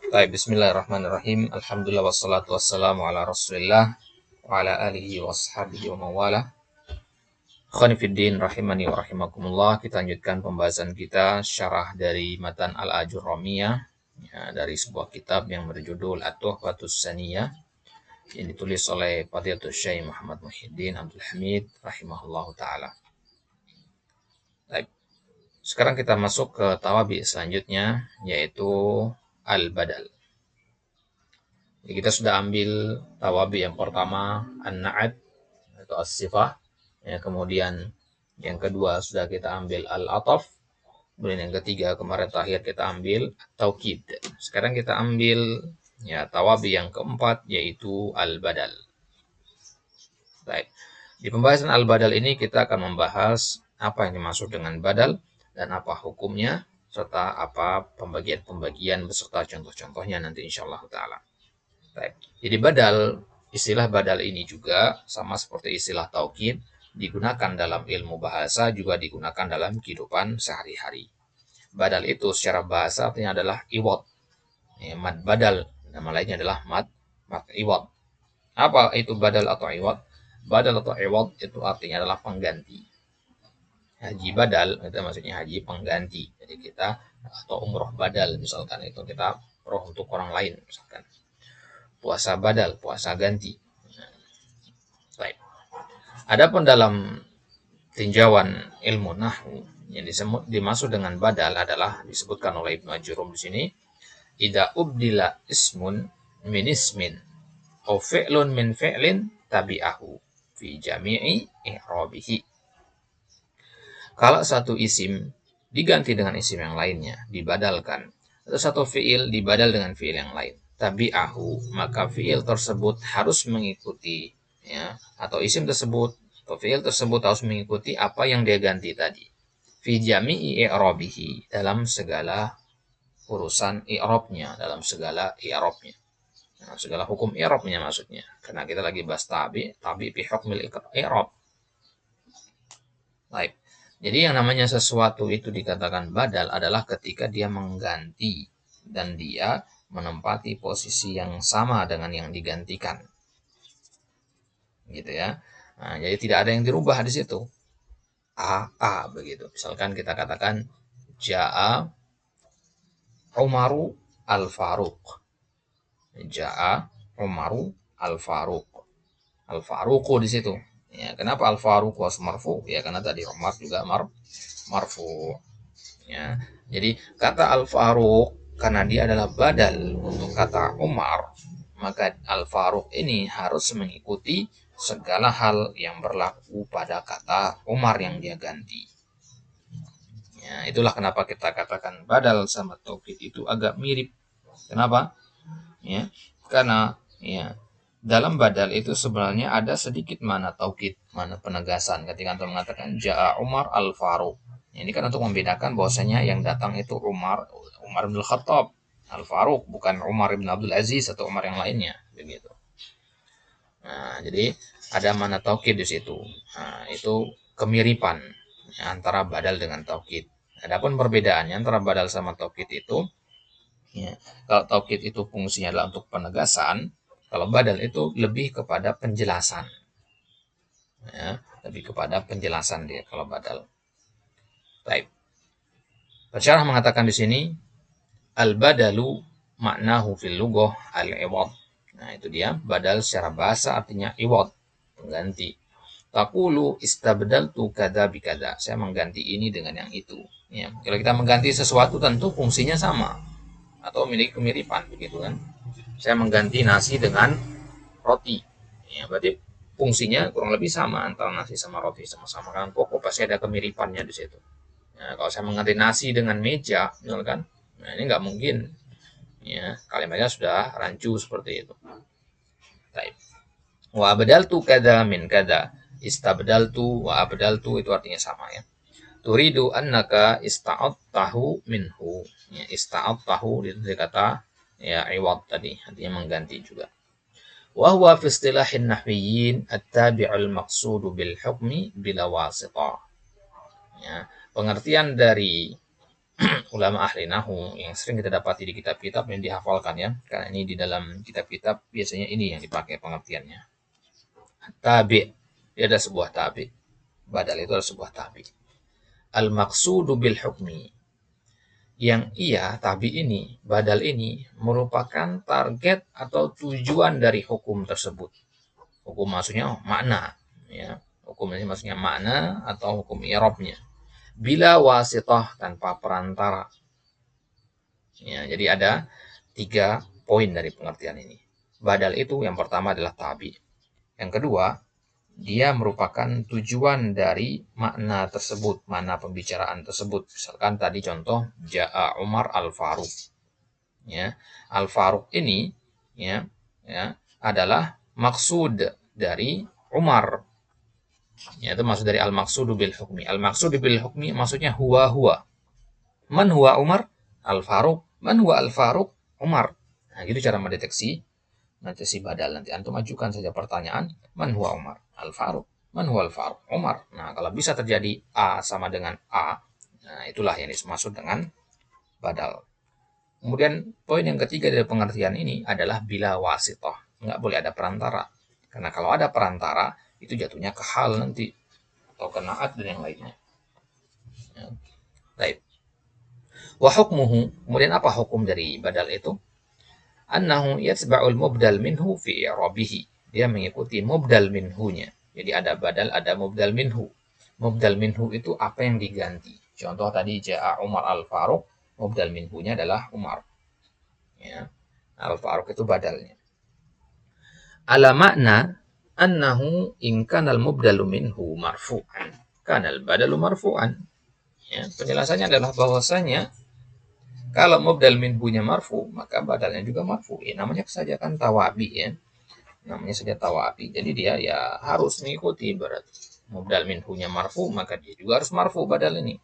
Baik, bismillahirrahmanirrahim. Alhamdulillah wassalatu wassalamu ala Rasulillah wa ala alihi washabihi wa mawala. Khonifuddin rahimani wa rahimakumullah. Kita lanjutkan pembahasan kita syarah dari matan Al-Ajurramiyah, ya, dari sebuah kitab yang berjudul At-Tuhfatus Saniyah yang ditulis oleh Fadilatul Syekh Muhammad Muhyiddin Abdul Hamid rahimahullahu taala. Baik. Sekarang kita masuk ke tawabi selanjutnya, yaitu al-badal. Jadi kita sudah ambil tawabi yang pertama an-na'at atau as-sifah, ya, kemudian yang kedua sudah kita ambil al-ataf, kemudian yang ketiga kemarin terakhir kita ambil taukid. Sekarang kita ambil ya tawabi yang keempat, yaitu al-badal. Baik. Di pembahasan al-badal ini kita akan membahas apa yang dimaksud dengan badal dan apa hukumnya, serta apa pembagian-pembagian beserta contoh-contohnya nanti insyaallah ta'ala. Baik. Jadi istilah badal ini juga sama seperti istilah taukid, digunakan dalam ilmu bahasa, juga digunakan dalam kehidupan sehari-hari. Badal itu secara bahasa artinya adalah iwad. Ya, mad badal, nama lainnya adalah mad iwad. Apa itu badal atau iwad? Badal atau iwad itu artinya adalah pengganti. Haji badal itu maksudnya haji pengganti. Jadi kita atau umroh badal misalkan, itu kita umroh untuk orang lain misalkan. Puasa badal, puasa ganti. Baik. Adapun dalam tinjauan ilmu nahwu yang dimaksud dengan badal adalah disebutkan oleh Ibnu Ajurrum di sini, idza ubdila ismun min ismin aw fi'lun min fi'lin tabi'ahu fi jami'i i'rabihi. Kalau satu isim diganti dengan isim yang lainnya, dibadalkan, atau satu fi'il dibadal dengan fi'il yang lain, tabi'ahu, maka fi'il tersebut harus mengikuti, ya, atau isim tersebut atau fi'il tersebut harus mengikuti apa yang dia ganti tadi. Fi jami'i i'rabihi, dalam segala urusan i'rabnya, dalam segala i'rabnya. Nah, segala hukum i'rabnya maksudnya. Karena kita lagi bahas tabi fi hukmil i'rab. Baik. Jadi yang namanya sesuatu itu dikatakan badal adalah ketika dia mengganti dan dia menempati posisi yang sama dengan yang digantikan. Gitu ya. Nah, jadi tidak ada yang dirubah di situ. A begitu. Misalkan kita katakan Ja'a Umaru al-Faruq. Ja'a Umaru al-Faruq. Al-Faruqu di situ. Ya, kenapa al-Faruq was marfu? Ya karena tadi Umar juga marfu. Ya. Jadi kata al-Faruq karena dia adalah badal untuk kata Umar, maka al-Faruq ini harus mengikuti segala hal yang berlaku pada kata Umar yang dia ganti. Ya, itulah kenapa kita katakan badal sama taukid itu agak mirip. Kenapa? Ya, karena ya dalam badal itu sebenarnya ada sedikit mana taukid, mana penegasan. Ketika antum mengatakan Ja'a Umar al-Faruq, ini kan untuk membedakan bahwasanya yang datang itu Umar bin Khattab al-Faruq, bukan Umar bin Abdul Aziz atau Umar yang lainnya, begitu. Nah, jadi ada mana taukid di situ. Nah, itu kemiripan antara badal dengan taukid. Adapun perbedaannya antara badal sama taukid itu, ya, kalau taukid itu fungsinya adalah untuk penegasan, kalau badal itu lebih kepada penjelasan. Ya, lebih kepada penjelasan dia kalau badal. Baik. Pensyarah mengatakan di sini al-badalu maknahu fil lughah al-iwad. Nah, itu dia, badal secara bahasa artinya iwad, pengganti. Taqulu istabdaltu kada bi kada. Saya mengganti ini dengan yang itu. Ya, kalau kita mengganti sesuatu tentu fungsinya sama atau memiliki kemiripan, begitu kan? Saya mengganti nasi dengan roti. Ya, berarti fungsinya kurang lebih sama antara nasi sama roti, sama-sama kan pokok, pasti ada kemiripannya di situ. Nah, kalau saya mengganti nasi dengan meja, misalkan, nah ini nggak mungkin. Ya, kalimatnya sudah rancu seperti itu. Baik. Wa abdaltu kada min kada. Istabdaltu wa abdaltu itu artinya sama ya. Turidu annaka ista'attahu minhu. Ya, ista'attahu itu kata ya iwad tadi, artinya mengganti juga. Wa huwa fi istilahin nahwiyyin at-tabi'ul maqsudu bil hukmi bila wasithah. Ya, pengertian dari ulama ahli nahu yang sering kita dapati di kitab-kitab yang dihafalkan ya, karena ini di dalam kitab-kitab biasanya ini yang dipakai pengertiannya. Tabi, dia ada sebuah tabi. Badal itu adalah sebuah tabi. Al-maqsudu bil hukmi, yang tabi ini, badal ini merupakan target atau tujuan dari hukum tersebut. Hukum maksudnya makna, ya. Hukum ini maksudnya makna atau hukum i'rabnya. Bila wasitah, tanpa perantara. Ya, jadi ada 3 poin dari pengertian ini. Badal itu yang pertama adalah tabi. Yang kedua, dia merupakan tujuan dari makna tersebut, makna pembicaraan tersebut. Misalkan tadi contoh Ja'a Umar Al-Faruq. Ya, Al-Faruq ini ya adalah maksud dari Umar. Ya, itu maksud dari al-maqsudu bil hukmi. Al-maqsudu bil hukmi maksudnya huwa. Man huwa Umar? Al-Faruq. Man huwa Al-Faruq? Umar. Nah, gitu cara mendeteksi badal. Nanti antum ajukan saja pertanyaan, man huwa Umar? Al-Faruq. Man huwa Al-Faruq? Umar. Nah, kalau bisa terjadi A sama dengan A, nah itulah yang dimaksud dengan badal. Kemudian poin yang ketiga dari pengertian ini adalah bila wasitoh. Nggak boleh ada perantara. Karena kalau ada perantara, itu jatuhnya ke hal nanti. Atau ke naat dan yang lainnya. Ya. Baik. Wa hukmuhu. Kemudian apa hukum dari badal itu? Annahu yatsba'ul mubdal minhu fi i'rabihi. Dia mengikuti mubdal minhunya. Jadi ada badal, ada mubdal minhu. Mubdal minhu itu apa yang diganti. Contoh tadi Ja'a Umar Al-Faruq, mubdal minhunya adalah Umar. Ya. Al-Faruq itu badalnya. Ala makna annahu in kana al-mubdalu minhu marfu'an, kana al-badalu marfu'an. Ya, penjelasannya adalah bahwasanya kalau mubdal minhunya marfu, maka badalnya juga marfu. Ya, namanya saja kan tawabi ya. Namanya saja tawabi. Jadi dia ya harus mengikuti berarti. Mubdal minhunya marfu, maka dia juga harus marfu badal ini.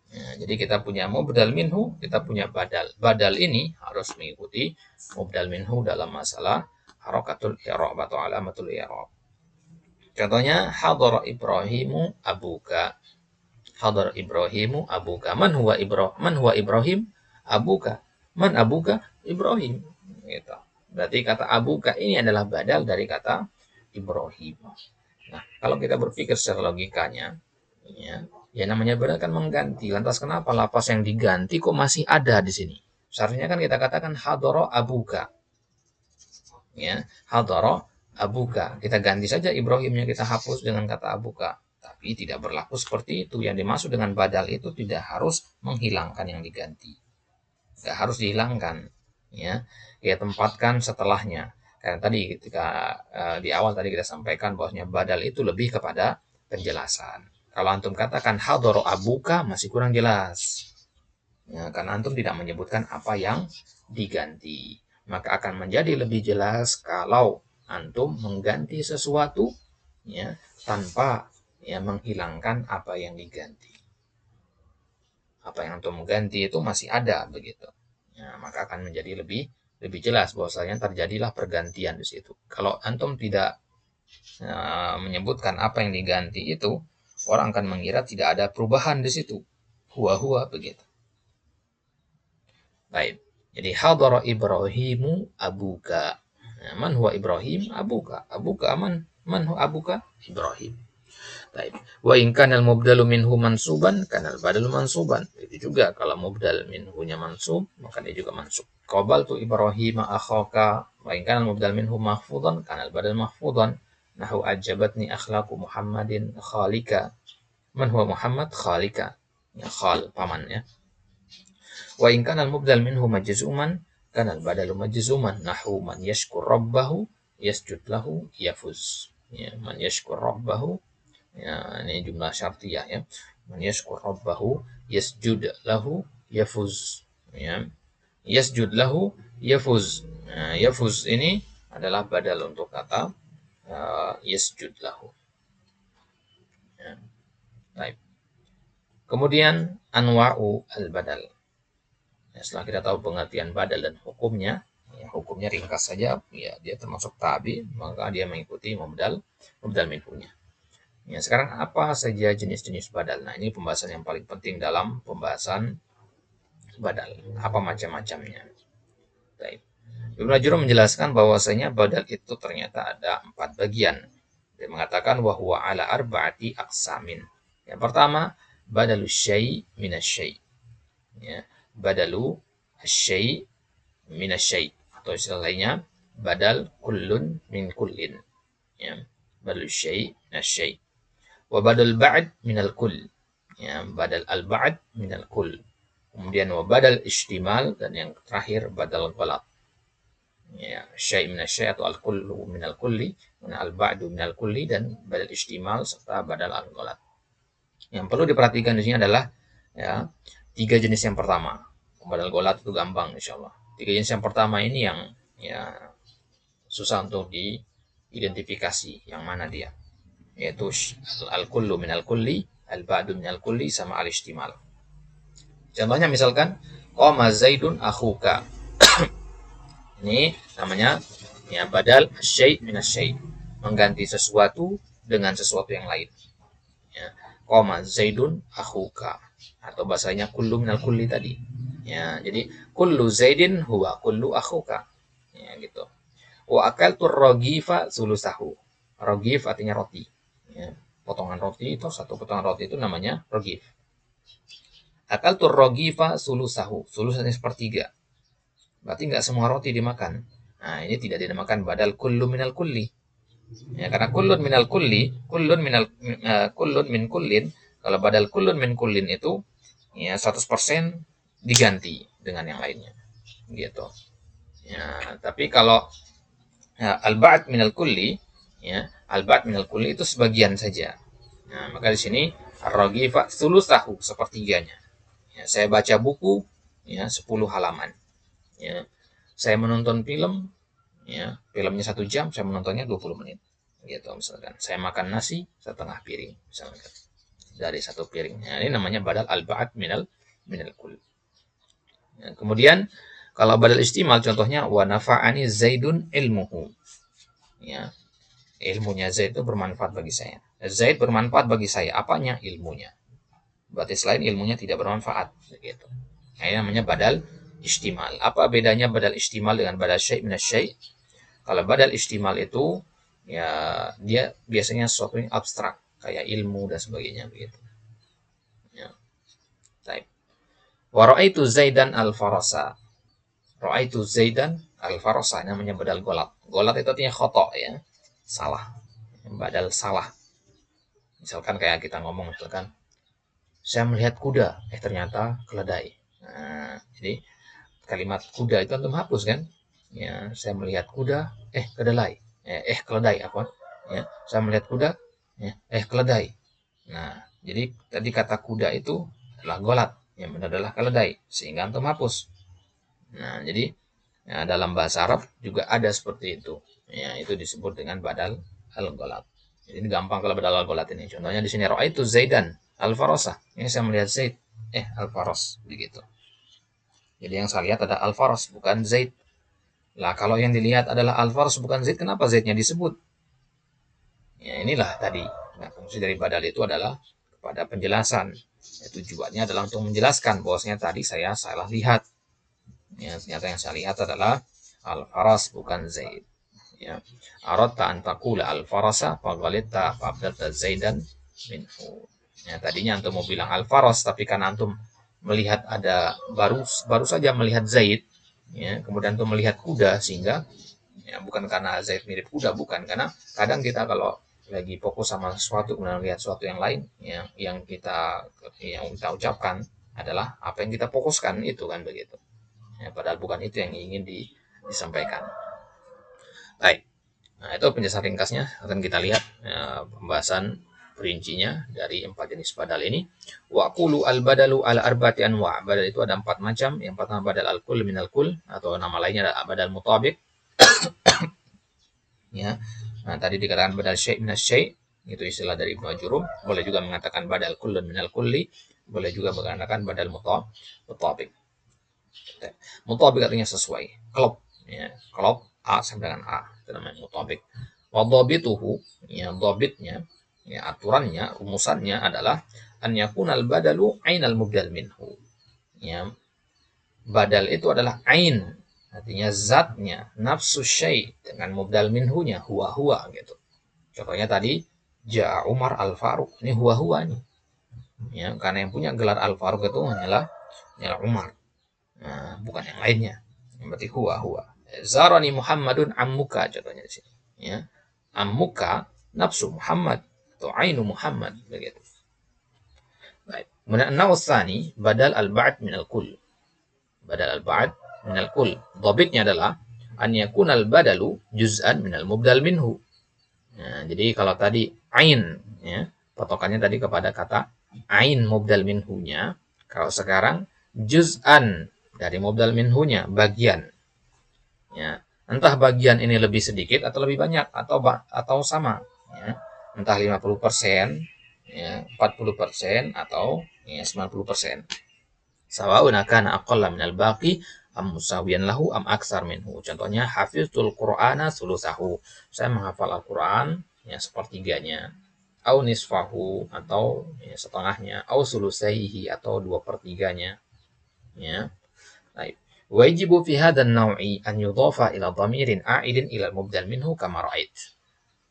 Ya, jadi kita punya mubdal minhu, kita punya badal. Badal ini harus mengikuti mubdal minhu dalam masalah harakatul i'rab atau alamatul i'rab. Contohnya hadara Ibrahimu abuka. Hadara Ibrahimu abuka. Man huwa Ibrahim? Abuka. Man abuka? Ibrahim. Gitu. Berarti kata abuka ini adalah badal dari kata Ibrahim. Nah, kalau kita berpikir secara logikanya, ya namanya badal kan mengganti. Lantas kenapa lafaz yang diganti kok masih ada di sini? Seharusnya kan kita katakan hadara abuka. Ya, hadara abuka. Kita ganti saja Ibrahimnya, kita hapus dengan kata abuka. Tapi tidak berlaku seperti itu. Yang dimaksud dengan badal itu tidak harus menghilangkan yang diganti. Tidak harus dihilangkan. Ya, kita tempatkan setelahnya. Karena tadi ketika di awal tadi kita sampaikan bahwasanya badal itu lebih kepada penjelasan. Kalau antum katakan hadara abuka masih kurang jelas. Ya, karena antum tidak menyebutkan apa yang diganti. Maka akan menjadi lebih jelas kalau antum mengganti sesuatu ya tanpa ya menghilangkan apa yang diganti. Apa yang antum mengganti itu masih ada begitu. Ya, maka akan menjadi lebih jelas bahwasanya terjadilah pergantian di situ. Kalau antum tidak menyebutkan apa yang diganti itu, orang akan mengira tidak ada perubahan di situ. Huwa begitu. Baik. Jadi hadara Ibrahimu abuka. Nah, man huwa Ibrahim? Abuka. Abuka man huwa abuka? Ibrahim. Baik. Wa in kana al-mubdalu minhu mansuban kana al-badalu mansuban. Itu juga kalau mubdal minhunya mansub, maka dia juga mansub. Qabaltu Ibrahim akhaka wa in kana al-mubdal minhu mahfudhan kana al-badal mahfudhan. Nahu ajabatni akhlaqu Muhammadin khalika. Man huwa Muhammad? Khalika. Ya, khal paman ya. Wa in kana al-mubdal minhu majzuman kana al-badalu majzuman. Nahu man yashkur rabbahu yasjud lahu yafuz. Ya, man yashkur rabbahu, ya, ini jumlah syartiyah ya. Man yashkur rabbahu yasjud lahu yafuz. Ya. Yasjud lahu yafuz. Nah, yafuz ini adalah badal untuk kata yasjud lahu. Ya. Baik. Kemudian anwa'u al-badal. Ya, setelah kita tahu pengertian badal dan hukumnya, ya, hukumnya ringkas saja, ya dia termasuk tabi, maka dia mengikuti mubdal minhunya. Ya, sekarang apa saja jenis-jenis badal? Nah, ini pembahasan yang paling penting dalam pembahasan badal, apa macam-macamnya. Baik. Ibnu Ajurrum menjelaskan bahwasanya badal itu ternyata ada 4 bagian. Dia mengatakan wahwa ala arba'ati aqsamin. Yang pertama, badalu syai' minasyai'. Ya, badalu syai' minasyai', atau istilah lainnya badal kullun min kullin. Ya, badal syai' minasyai'. Wa badal ba'd minal kull. Ya, badal al-ba'd minal kull. Kemudian wa badal istimal, dan yang terakhir badal ghalat. Ya, syai' minasyai' atau al-kullu minal kulli, al-ba'du minal kulli, dan badal istimal serta badal al-ghalat. Yang perlu diperhatikan di sini adalah ya 3 jenis yang pertama. Badal ghalat itu gampang insyaallah. 3 jenis yang pertama ini yang ya susah untuk diidentifikasi yang mana dia. Yaitu al-kullu minal kulli, al-ba'du minal kulli, sama al-istimal. Contohnya misalkan qama zaidun akhuka. Ini namanya ya badal syai' minas syai', mengganti sesuatu dengan sesuatu yang lain. Ya, qama zaidun akhuka, atau bahasanya kullu minal kulli tadi. Ya, jadi kullu zaidin huwa kullu akhuka. Ya, gitu. Wa akaltu ragifa sulusahu. Ragif artinya roti. Ya, potongan roti itu, satu potongan roti itu namanya ragif. Akaltu ragifa sulusahu. Sulus artinya sepertiga. Berarti nggak semua roti dimakan. Nah, ini tidak dinamakan badal kullu minal kulli. Ya, karena kullun minal kulli, kullun min kullin, kalau badal kullun min kullin itu ya 100% diganti dengan yang lainnya. Gitu. Ya, tapi kalau ya, al-ba'd minal kulli, ya, al-ba'd minal kulli itu sebagian saja. Nah, maka di sini ar-ragifa sulusahu, sepertiganya. Ya, saya baca buku ya 10 halaman. Ya, saya menonton film, ya, filmnya 1 jam, saya menontonnya 20 menit. Gitu misalkan. Saya makan nasi setengah piring, misalkan. Dari 1 piring. Ya, ini namanya badal al-ba'd minal kull. Ya, kemudian kalau badal istimal contohnya wa nafa'ani zaidun ilmuhu. Ya, ilmunya Zaid itu bermanfaat bagi saya. Zaid bermanfaat bagi saya. Apanya? Ilmunya. Berarti selain ilmunya tidak bermanfaat. Begitu. Nah, ini namanya badal istimal. Apa bedanya badal istimal dengan badal syai' minas syai'? Kalau badal istimal itu ya dia biasanya sesuatu yang abstrak, kayak ilmu dan sebagainya begitu. Ya. Baik. Wa ra'aitu Zaidan al-farasa. Ra'aitu Zaidan al-farasa, namanya badal golat. Golat itu artinya khoto ya. Salah. Badal salah. Misalkan kayak kita ngomong misalkan saya melihat kuda, ternyata keledai. Nah, jadi kalimat kuda itu antum hapus kan? Ya, saya melihat kuda, kedelai. Keledai apa? Ya, saya melihat kuda, keledai. Nah, jadi tadi kata kuda itu adalah golat, yang benar adalah keledai, sehingga antum hapus. Nah, jadi ya, dalam bahasa Arab juga ada seperti itu. Ya, itu disebut dengan badal al-golat. Jadi ini gampang kalau badal al-golat ini. Contohnya di sini ra'aitu Zaidan al-farasa. Ini saya melihat Zaid, al-faras begitu. Jadi yang saya lihat ada al-faras, bukan Zaid. Lah kalau yang dilihat adalah al-faras bukan Zaid, kenapa Zaidnya disebut? Ya inilah tadi. Nah, fungsi dari badal itu adalah kepada penjelasan. Ya, tujuannya adalah untuk menjelaskan bahwasanya tadi saya salah lihat. Ya, ternyata yang saya lihat adalah al-faras bukan Zaid. Ya. Aradta an taqula al-farasa faghalita fa'abdalta Zaidan minhu. Ya, tadinya antum mau bilang al-faras, tapi kan antum melihat ada baru saja melihat Zaid, ya, kemudian antum melihat kuda, sehingga ya bukan karena Zaid mirip kuda, bukan, karena kadang kita kalau lagi fokus sama sesuatu kemudian melihat sesuatu yang lain, yang kita ucapkan adalah apa yang kita fokuskan itu kan begitu. Ya, padahal bukan itu yang ingin disampaikan. Baik. Nah, itu penjelasan ringkasnya. Akan kita lihat pembahasan perincinya dari 4 jenis badal ini. Wa qulu al-badalu ala arba'ati anwa'. Badal itu ada 4 macam. Yang pertama badal al-kull minal kull, atau nama lainnya adalah badal mutabiq. Ya. Nah, tadi dikatakan badal syai' minas syai', itu istilah dari Ibnu Ajurrum. Boleh juga mengatakan badal kullun minal kulli, boleh juga mengatakan badal mutabiq. Mutabiq artinya sesuai, klop, ya, klop A sama dengan A, itu namanya mutabiq. Wa dhabituhu, ya, dhabitnya, ya, aturannya, rumusannya adalah an yakunal badalu ainal mubdal minhu. Ya, badal itu adalah ain, artinya zatnya, nafsu syai dengan mubdal minhunya huwa gitu. Contohnya tadi ja Umar Al-Faruq, ini huwa nih. Ya, karena yang punya gelar Al-Faruq itu hanyalah Umar. Nah, bukan yang lainnya. Yang berarti huwa. Zarani Muhammadun ammuka contohnya di sini. Ya. Ammuka nafsu Muhammad atau ainu Muhammad begitu. Baik. Kemudian an-nawtsani badal al-ba'd min al-kull. Badal al-ba'd min al-kull. Dhabitnya adalah an yakuna al-badalu juz'an min al-mubdal minhu. Nah, jadi kalau tadi ain ya, patokannya tadi kepada kata ain mubdal minhunya, kalau sekarang juz'an dari mubdal minhunya, bagian. Ya, entah bagian ini lebih sedikit atau lebih banyak atau sama ya. Entah 50%, ya, 40% atau ya 90%. Sawa'un kana aqalla minal baqi am musawiyan lahu am aksar minhu. Contohnya hafizul Qur'ana sulusahu. Saya menghafal Al-Qur'an ya sepertiganya. Au nisfahu atau ya, setengahnya. Au sulusaihi atau 2/3-nya. Ya. Baik. Wajibu fi hadzal naw'i an yudhafa ila dhamirin a'idin ila al-mubdal minhu kama ra'ait.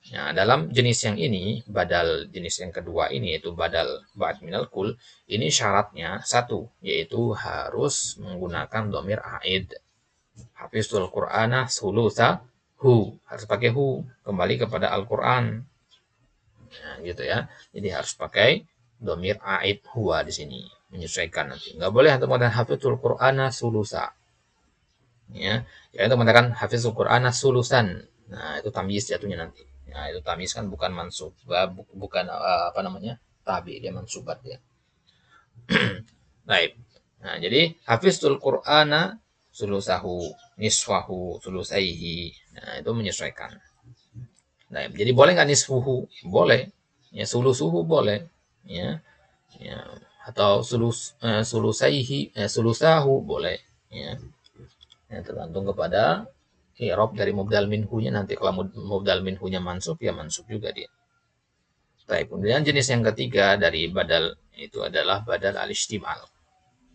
Nah, dalam jenis yang ini, badal jenis yang kedua ini yaitu badal ba'd minal kul, ini syaratnya satu, yaitu harus menggunakan dhamir a'id. Hafizul Qur'ana sulusahu, harus pakai hu, kembali kepada Al-Qur'an. Nah, gitu ya. Jadi harus pakai dhamir a'id huwa di sini, menyesuaikan nanti. Enggak boleh untuk mengatakan hafizul Qur'ana sulusa. Ya, itu mengatakan hafizul Qur'ana sulusan. Nah, itu tamyiz jatuhnya nanti. Nah, itu tamyiz kan bukan mansub, bukan apa namanya? Tabi, dia mansubat ya. Baik. Nah, jadi hafizul Qur'ana sulusahu, nisfahu, sulusaihi. Nah, itu menyesuaikan. Nah, jadi boleh nggak nisfuhu? Boleh. Ya, sulusuhu boleh. Ya. Ya, atau sulusaihi, sulusahu boleh. Ya. Ya, tergantung kepada i'rab dari mubdal minhunya, nanti kalau mubdal minhunya mansub ya mansub juga dia. Baik, kemudian jenis yang ketiga dari badal itu adalah badal al-istimal.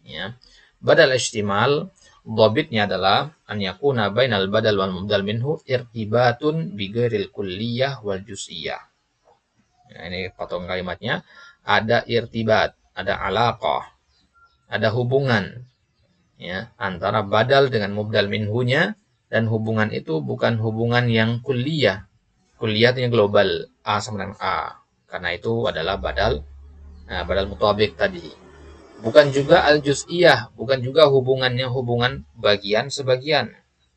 Ya. Badal istimal dhabitnya adalah an yakuna bainal badal wal mubdal minhu irtibatun bi ghairil kulliyah wal juz'iyah. Nah, ini potong kalimatnya, ada irtibat, ada alaqah, ada hubungan ya antara badal dengan mubdal minhunya, dan hubungan itu bukan hubungan yang kulliyah. Kulliyah itu yang global, A sama dengan A. Karena itu adalah badal badal mutabik tadi. Bukan juga al-juz'iyah, bukan juga hubungannya hubungan bagian sebagian,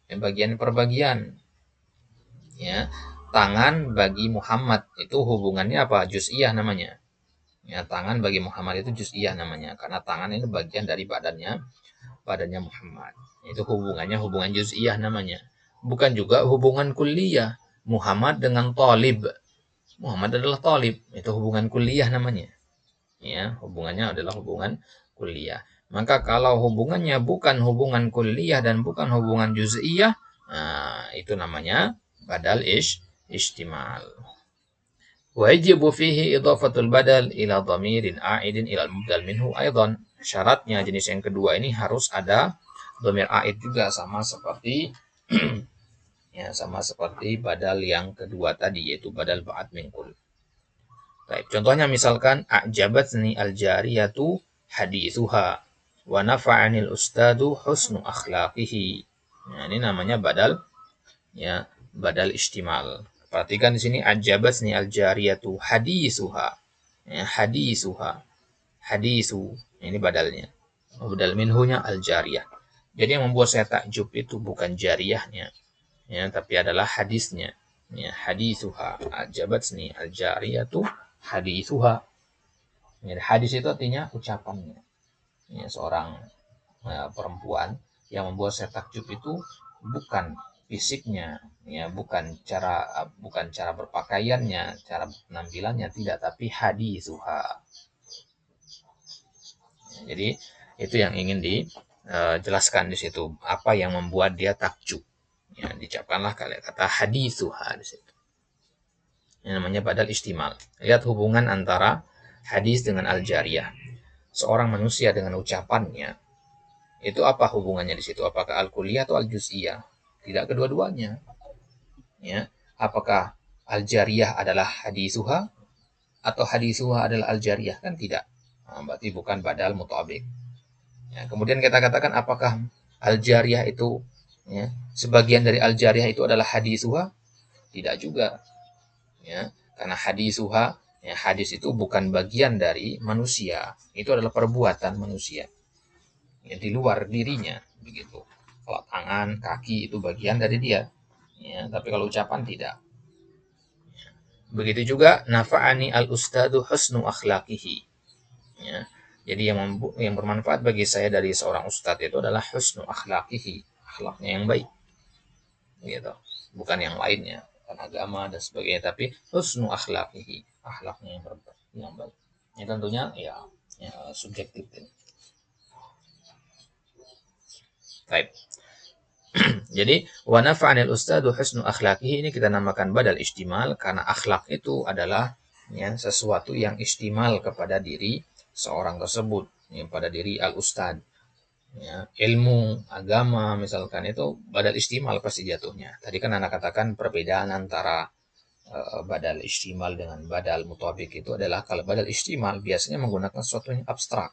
bagian per bagian. Ya, tangan bagi Muhammad itu hubungannya apa? Juz'iyah namanya. Ya, tangan bagi Muhammad itu juz'iyah namanya, karena tangan ini bagian dari badannya Muhammad. Itu hubungannya hubungan juz'iyah namanya. Bukan juga hubungan kulliyah. Muhammad dengan talib. Muhammad adalah talib. Itu hubungan kulliyah namanya. Ya, hubungannya adalah hubungan kulliyah. Maka kalau hubungannya bukan hubungan kulliyah dan bukan hubungan juz'iyah, nah, itu namanya badal istimal. Wajibu fihi idhafatul badal ila dhamirin a'idin ila al-mubdal minhu aidan. Syaratnya jenis yang kedua ini harus ada dhamir a'id juga, sama seperti ya, sama seperti badal yang kedua tadi, yaitu badal ba'd min kul. Baik, contohnya misalkan a'jabatni al-jariyatu hadithuha wa nafa'anil ustadu husnu akhlaqihi. Nah, ini namanya badal ya, badal istimal. Perhatikan di sini a'jabatni al-jariyatu hadithuha. Ya, hadithuha. Hadisu, ini badalnya. Badal minhunya al-jariyah. Jadi yang membuat saya takjub itu bukan jariyahnya, ya, tapi adalah hadisnya. Ya, hadithuha. A'jabatni al-jariyatu hadithuha. Ya, hadis itu artinya ucapannya. Ya, seorang perempuan, yang membuat saya takjub itu bukan fisiknya, ya, bukan cara berpakaiannya, cara penampilannya, tidak, tapi hadithuha. Jadi itu yang ingin dijelaskan di situ, apa yang membuat dia takjub. Ya, diucapkanlah kata hadithuha di situ. Yang namanya badal istimal. Lihat hubungan antara hadis dengan al-jariyah. Seorang manusia dengan ucapannya Itu apa hubungannya di situ? Apakah al-kulliyah atau al-juz'iyah? Tidak kedua-duanya. Ya. Apakah al-jariyah adalah hadithuha atau hadithuha adalah al-jariyah? Kan tidak. Nah, berarti bukan badal mutabik. Ya, kemudian kita katakan apakah al-jariyah itu, ya, sebagian dari al-jariyah itu adalah hadithuha? Tidak juga. Ya, karena hadithuha, ya, hadis itu bukan bagian dari manusia. Itu adalah perbuatan manusia. Ya, di luar dirinya begitu. Kalau tangan, kaki itu bagian dari dia. Ya, tapi kalau ucapan tidak. Begitu juga nafa'ani al-ustadu husnu akhlaqihi. Ya. Jadi yang bermanfaat bagi saya dari seorang ustadz itu adalah husnu akhlaqihi, akhlaknya yang baik. Gitu. Bukan yang lainnya, bukan agama dan sebagainya, tapi husnu akhlaqihi, akhlaknya yang baik. Ini tentunya ya subjektif. Baik. Jadi wa nafa'anil ustadu husnu akhlaqihi ini kita namakan badal istimal karena akhlak itu adalah, ya, sesuatu yang istimal kepada diri seorang tersebut, ya, pada diri al-ustad. Ya, ilmu agama misalkan itu badal istimal pasti jatuhnya. Tadi kan anak katakan perbedaan antara badal istimal dengan badal mutabik itu adalah kalau badal istimal biasanya menggunakan sesuatu yang abstrak.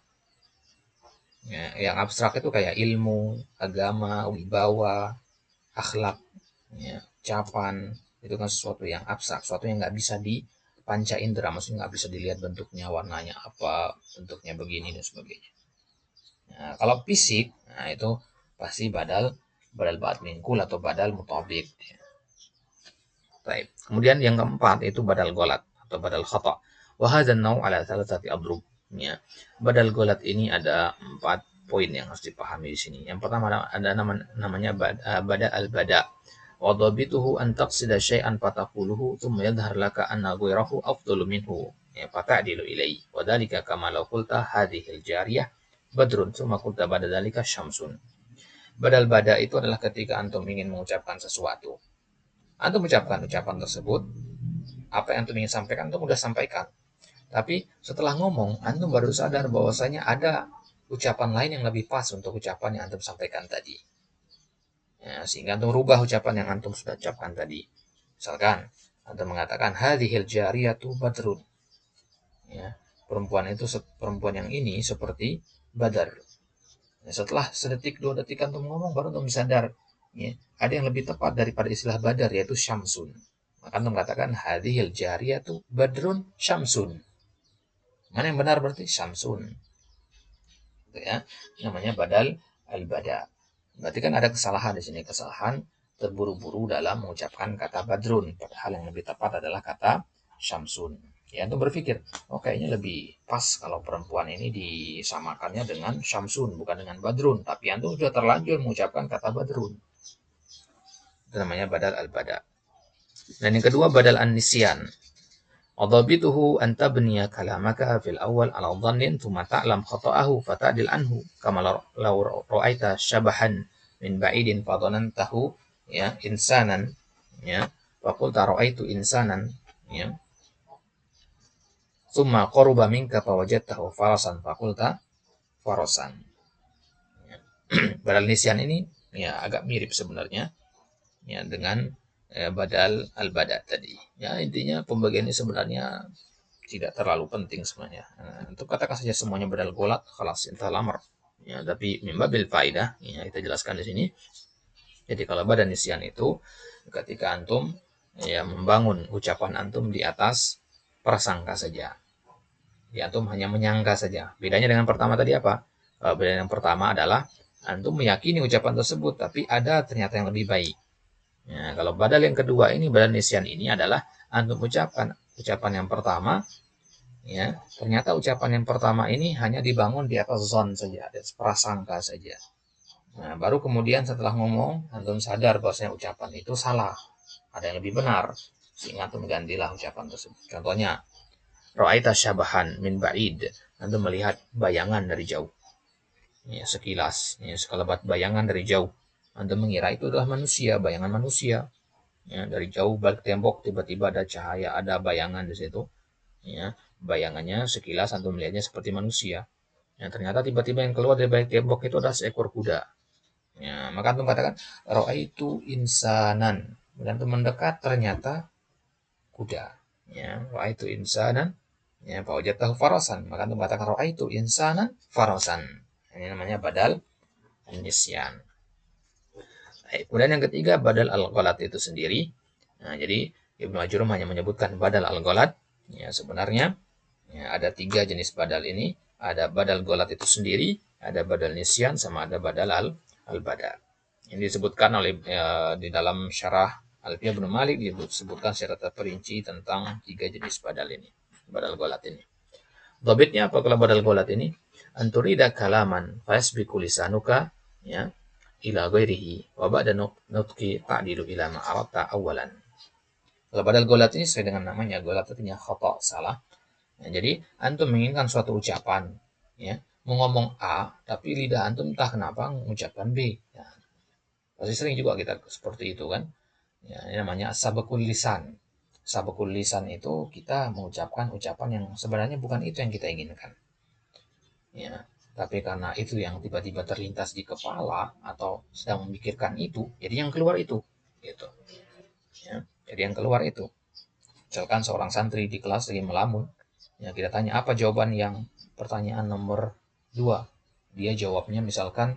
Ya, yang abstrak itu kayak ilmu, agama, wibawa, akhlak, ya, ucapan, itu kan sesuatu yang abstrak, sesuatu yang nggak bisa dipanca indera, maksudnya nggak bisa dilihat bentuknya, warnanya apa, bentuknya begini dan sebagainya. Nah, kalau fisik, nah itu pasti badal ba'd mingkul atau badal mutabik. Baik. Kemudian yang keempat itu badal golat atau badal khata'. Wa hadzal naw' ala thalathati adrub. Ya. Badal golat ini ada 4 poin yang harus dipahami di sini. Yang pertama ada namanya bada al-bada. Wa dhabituhu an taqsida syai'an fataquluhu thumma yadhhar laka anna ghayrahu afdalu minhu. Ya, fata'dilu ilaihi. Wa dhalika kama law qulta hadhihi al-jariyah badrun thumma qulta bada dzalika syamsun. Badal bada itu adalah ketika antum ingin mengucapkan sesuatu. Antum mengucapkan ucapan tersebut, apa yang antum ingin sampaikan, antum sudah sampaikan. Tapi setelah ngomong, antum baru sadar bahwasanya ada ucapan lain yang lebih pas untuk ucapan yang antum sampaikan tadi. Ya, sehingga antum rubah ucapan yang antum sudah ucapkan tadi. Misalkan, antum mengatakan, hadhil jariyatu badrun. Ya, perempuan yang ini seperti badar. Ya, setelah sedetik, 2 detik antum ngomong, baru antum sadar, ya, ada yang lebih tepat daripada istilah badar, yaitu syamsun. Maka antum mengatakan hadhil jariyatu badrun syamsun. Mana yang benar berarti syamsun. Itu ya, namanya badal al-bada. Berarti kan ada kesalahan di sini, kesalahan terburu-buru dalam mengucapkan kata badrun, padahal yang lebih tepat adalah kata syamsun. Ya, antum berpikir, oh kayaknya lebih pas kalau perempuan ini disamakannya dengan syamsun, bukan dengan badrun. Tapi antum sudah terlanjur mengucapkan kata badrun. Itu namanya badal al-bada. Dan yang kedua badal an-nisyan. Adhabituhu an tabniya kalamaka fil awal ala dhannin thumma ta'lam khata'ahu fata'dil anhu kama law ra'aita syabahan min ba'idin fadhanantahu, ya, insanan, ya, fa qulta ra'aitu insanan, ya, thumma qaruba minka fawajadtahu farasan fa qulta farasan. Ya. Badal nisyan ini ya agak mirip sebenarnya, ya, dengan badal al-bada tadi. Ya, intinya pembagian ini sebenarnya tidak terlalu penting sebenarnya. Untuk katakan saja semuanya badal golat, khalas intah lamar. Ya, tapi mimbabil faidah, ya, kita jelaskan di sini. Jadi kalau badal nisyan itu ketika antum, ya, membangun ucapan antum di atas prasangka saja. Ya, antum hanya menyangka saja. Bedanya dengan pertama tadi apa? Beda yang pertama adalah antum meyakini ucapan tersebut, tapi ada ternyata yang lebih baik. Ya, kalau badal yang kedua ini, badal nisyan ini adalah antum ucapan yang pertama, ya, ternyata ucapan yang pertama ini hanya dibangun di atas zon saja, di atas prasangka saja. Nah, baru kemudian setelah ngomong, antum sadar bahwasanya ucapan itu salah, ada yang lebih benar, sehingga antum gantilah ucapan tersebut. Contohnya, ra'aita syabahan min ba'id, antum melihat bayangan dari jauh, ya, sekilas, ya, sekelebat bayangan dari jauh. Antum mengira itu adalah manusia, bayangan manusia. Ya, dari jauh balik tembok tiba-tiba ada cahaya, ada bayangan di situ. Ya, bayangannya sekilas antum melihatnya seperti manusia. Ya, ternyata tiba-tiba yang keluar dari balik tembok itu adalah seekor kuda. Ya, maka antum katakan raaitu insanan. Dan antum mendekat ternyata kuda. Ya, raaitu insanan. Ya, fawajadtahu farasan. Maka antum katakan raaitu insanan farasan. Ini namanya badal nisyan. Kemudian yang ketiga badal al-ghalat itu sendiri. Nah, jadi Ibnu Ajurum hanya menyebutkan badal al-ghalat. Ya, sebenarnya ya, ada 3 jenis badal ini. Ada badal ghalat itu sendiri, ada badal nisyan, sama ada badal al-bada. Ini disebutkan oleh di dalam syarah Alfiyah Ibnu Malik, disebutkan secara terperinci tentang 3 jenis badal ini. Badal ghalat ini. Dhabitnya apa kalau badal ghalat ini? Anturida kalaman fayasbiqu lisanuka ya ila ghairihi wa ba'da nutqi ta'dilu ila ma aradta awalan. Kalau badal ghalat ini sesuai dengan namanya, ghalat artinya khata, salah. Nah, jadi antum menginginkan suatu ucapan, ya, mau ngomong A, tapi lidah antum entah kenapa mengucapkan B. Ya, pasti sering juga kita seperti itu kan. Ya, ini namanya sabakul lisan. Sabakul lisan itu kita mengucapkan ucapan yang sebenarnya bukan itu yang kita inginkan. Ya, tapi karena itu yang tiba-tiba terlintas di kepala atau sedang memikirkan itu, jadi yang keluar itu, gitu. Ya, jadi yang keluar itu. Misalkan seorang santri di kelas lagi melamun, ya kita tanya apa jawaban yang pertanyaan nomor 2. Dia jawabnya misalkan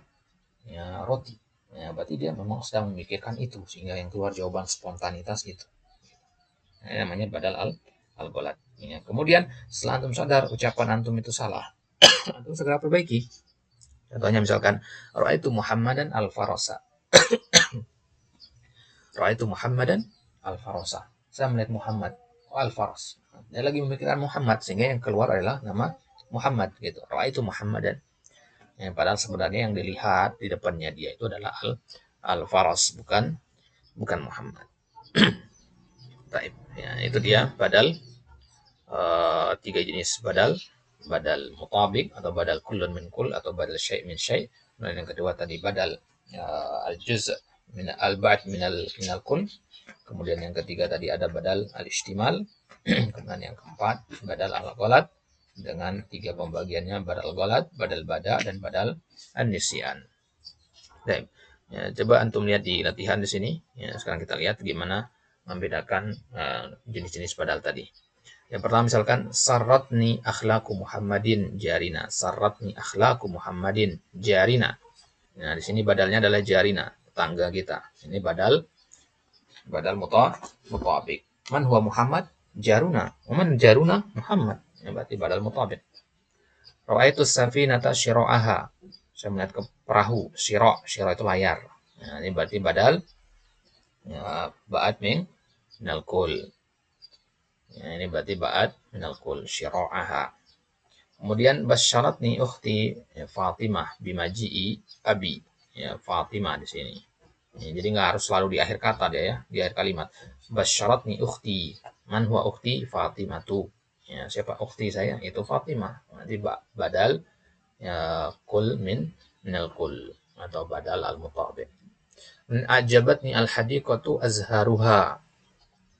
ya roti. Ya, berarti dia memang sedang memikirkan itu sehingga yang keluar jawaban spontanitas itu. Ini namanya badal al-ghalat. Ya, kemudian setelah antum sadar ucapan antum itu salah, antum segera perbaiki. Contohnya misalkan ra'aitu Muhammadan al-farasa. Ra'aitu Muhammadan al-farasa. Saya melihat Muhammad al-faras. Dia lagi memikirkan Muhammad sehingga yang keluar adalah nama Muhammad gitu. Ra'aitu Muhammadan. Ya, padahal sebenarnya yang dilihat di depannya dia itu adalah al-faras, bukan Muhammad. Taib. Ya, itu dia badal 3 jenis badal. Badal mutabik atau badal kullun min kull atau badal syai' min syai'. Dan yang kedua tadi badal al-juz' min al-ba'd min al-kull. Kemudian yang ketiga tadi ada badal al-istimal. Kemudian yang keempat badal al-ghalat dengan 3 pembagiannya, badal ghalat, badal bada, dan badal an-nisyan. Baik. Ya, coba antum lihat di latihan di sini. Ya, sekarang kita lihat gimana membedakan jenis-jenis badal tadi. Yang pertama misalkan sarratni akhlaqu Muhammadin jarina. Sarratni akhlaqu Muhammadin jarina. Nah, di sini badalnya adalah jarina, tetangga kita. Ini badal mutabik. Man huwa Muhammad? Jaruna. Man jaruna? Muhammad. Ya, berarti badal mutabik. Ra'aitu safinata syira'aha. Saya melihat ke perahu. Syira' itu layar. Nah, ini berarti badal ya, ba'at minal kul. Ya, ini berarti ba'at minal kul. Syira'aha. Kemudian basyaratni ukhti ya, Fatimah bimaji'i abi. Ya, Fatimah di sini. Ya, jadi nggak harus selalu di akhir kata dia ya, di akhir kalimat. Basyaratni ukhti. Man huwa ukhti? Fatimatu. Ya, siapa ukhti saya? Itu Fatimah. Nanti badal ya kul minal kul atau badal al-mutabiq. Ajabatni al-hadiqatu azharuha.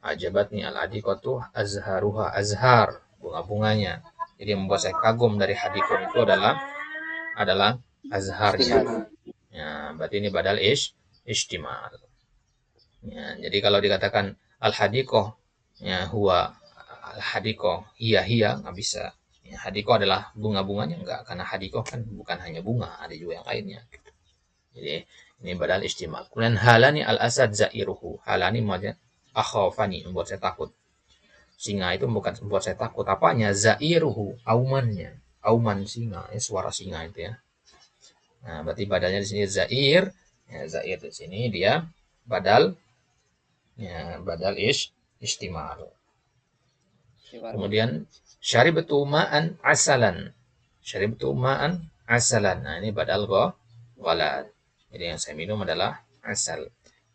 Ajabatni al-hadiqatu azharuha. Azhar, bunga-bunganya. Jadi yang membuat saya kagum dari hadiqah itu adalah azharnya. Ya, berarti ini badal istimal. Ya, jadi kalau dikatakan al-hadiqah ya huwa al-hadiqah hiya nggak bisa. Ya, hadiqah adalah bunga-bunganya enggak, karena hadiqah kan bukan hanya bunga, ada juga yang lainnya. Jadi ini badal istimal. Kemudian halani al-asad zairuhu. Halani maksudnya akhafani, membuat saya takut. Singa itu bukan membuat saya takut, apanya? Zairuhu, aumannya. Auman singa, suara singa itu ya. Nah, berarti badalnya di sini zair. Ya, zair di sini dia badal ya, badal istimal. Kemudian syaribtu ma'an asalan. Syaribtu ma'an asalan. Nah, ini badal ghalat. Jadi yang saya minum adalah asal.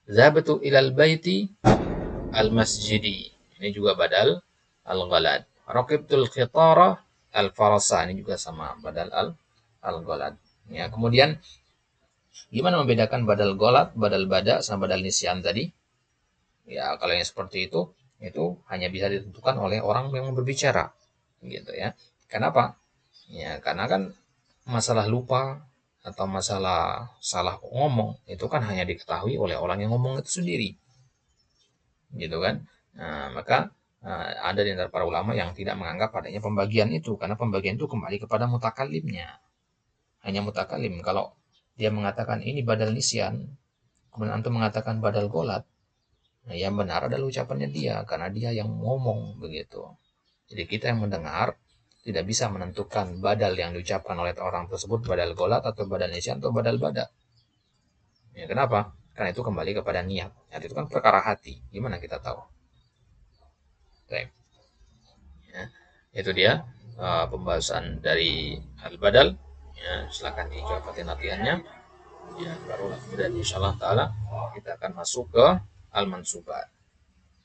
Zabtu ilal baiti al-masjidi. Ini juga badal al-ghalat. Raqibtul khitara al-farasa. Ini juga sama badal al-ghalat. Ya, kemudian gimana membedakan badal ghalat, badal bada, sama badal nisyan tadi? Ya, kalau yang seperti itu hanya bisa ditentukan oleh orang yang berbicara. Gitu ya. Kenapa? Ya, karena kan masalah lupa atau masalah salah ngomong itu kan hanya diketahui oleh orang yang ngomong itu sendiri, gitu kan. Nah, maka ada di antara para ulama yang tidak menganggap adanya pembagian itu, karena pembagian itu kembali kepada mutakalimnya. Hanya mutakalim. Kalau dia mengatakan ini badal nisyan, kemudian antum mengatakan badal golat, nah, yang benar adalah ucapannya dia, karena dia yang ngomong begitu. Jadi kita yang mendengar tidak bisa menentukan badal yang diucapkan oleh orang tersebut badal golat atau badal nisyan atau badal bada. Ya, kenapa? Karena itu kembali kepada niat. Niat itu kan perkara hati. Gimana kita tahu? Baik. Ya, itu dia pembahasan dari al-badal. Ya, silakan dicoba latihannya. Ya, barulah kemudian insyaallah taala kita akan masuk ke al-mansubat.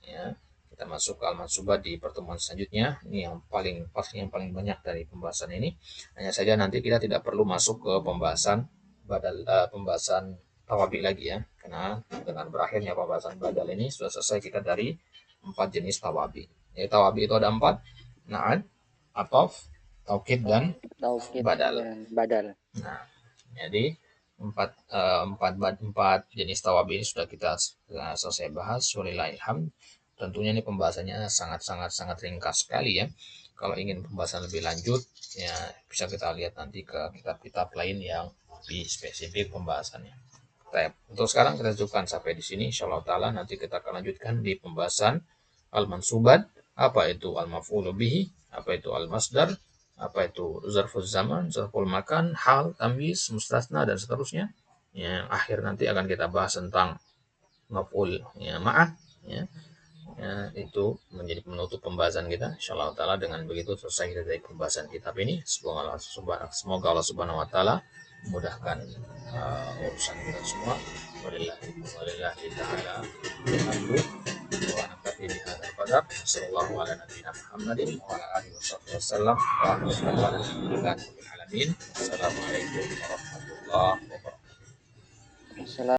Ya, kita masuk ke al-mansubat di pertemuan selanjutnya. Ini yang paling banyak dari pembahasan ini. Hanya saja nanti kita tidak perlu masuk ke pembahasan pembahasan tawabi lagi ya, karena dengan berakhirnya pembahasan badal ini sudah selesai kita dari 4 jenis tawabi. Jadi tawabi itu ada 4: na'at, atof, taukid, dan Taukid badal. dan badal. Nah, jadi empat jenis tawabi ini sudah kita selesai bahas. Walillahilhamd. Tentunya ini pembahasannya sangat ringkas sekali ya. Kalau ingin pembahasan lebih lanjut, ya bisa kita lihat nanti ke kitab-kitab lain yang lebih spesifik pembahasannya. Baik, untuk sekarang kita cukupkan sampai di sini. Insyaallah taala nanti kita akan lanjutkan di pembahasan al-mansubat. Apa itu al-maf'ulu bihi? Apa itu al-masdar? Apa itu zarful zaman, zarful makan, hal, tamyiz, mustasna, dan seterusnya. Yang akhir nanti akan kita bahas tentang maf'ul ya ma'ah ya. Ya, itu menjadi penutup pembahasan kita. Insyaallah taala dengan begitu selesai kita dari pembahasan kitab ini. Semoga Allah Subhanahu wa taala memudahkan urusan kita semua. Walillahi taala alhamdulillah wa nakfi bi hadzal qadar. Sallallahu ala nabiyyina Muhammadin wa ala alihi wasallam wa alhamdulillahi alamin. Assalamualaikum warahmatullahi wabarakatuh. Assalamualaikum